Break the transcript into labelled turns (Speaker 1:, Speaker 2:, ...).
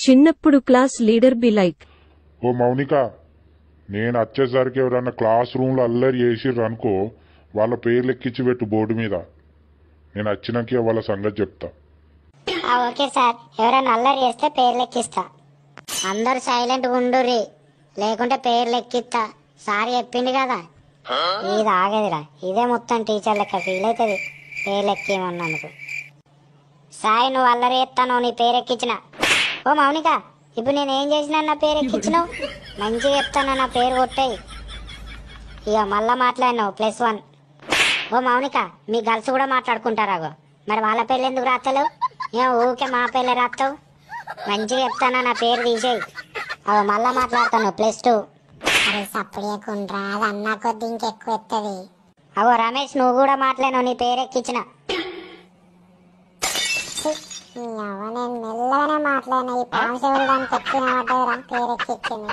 Speaker 1: చిన్నప్పుడు class leader be like.
Speaker 2: ఓ మౌనిక, నేను వచ్చేసరికి ఎవరన్నా క్లాస్ రూమ్లో అల్లరి చేసిర్రు అనుకో, వాళ్ళ పేర్లు ఎక్కించి పెట్టు బోర్డు మీద. నేను వచ్చినాక వాళ్ళ సంగతి చెప్తా.
Speaker 3: ఓకే సార్, ఎవరైనా అల్లరి చేస్తే పేర్లు ఎక్కిస్తా. అందరు సైలెంట్ ఉండుర్రి, లేకుంటే పేర్లు ఎక్కిస్తా. సార్ చెప్పిండు కదా, ఇది ఆగేదిరా. ఇదే మొత్తం టీచర్ లెక్క ఫీల్ అవుతుంది పేర్లు ఎక్కేమన్నందుకు. సాయి, నువ్వు అల్లరి చేస్తాను, నీ పేరు ఎక్కించిన. ఓ మౌనిక, ఇప్పుడు నేను ఏం చేసినా నా పేరు ఎక్కించినావు? మంచిగా చెప్తాను, నా పేరు కొట్టాయి. ఇక మళ్ళా మాట్లాడినావు +1. ఓ మౌనిక, మీ గర్ల్స్ కూడా మాట్లాడుకుంటారాగో, మరి వాళ్ళ పేర్లు ఎందుకు రాస్తలేవు? ఏం ఊరికే మా పేర్లే రాస్తావు? మంచిగా చెప్తానా, నా పేరు తీసేయి. అవి మళ్ళా మాట్లాడతాను +2.
Speaker 4: అరే సప్పుడేకుండ్రా, అది అన్నా కొద్ది ఇంకెక్కువ ఎత్తది.
Speaker 3: అవో రమేష్, నువ్వు కూడా మాట్లాడినావు, నీ పేరు ఎక్కించిన.
Speaker 4: నేను మెల్లగానే మాట్లాడినా, ఈ పాంశవులు దానికి ఎక్కువ పడ్డదిరా, పేరు ఎక్కింది.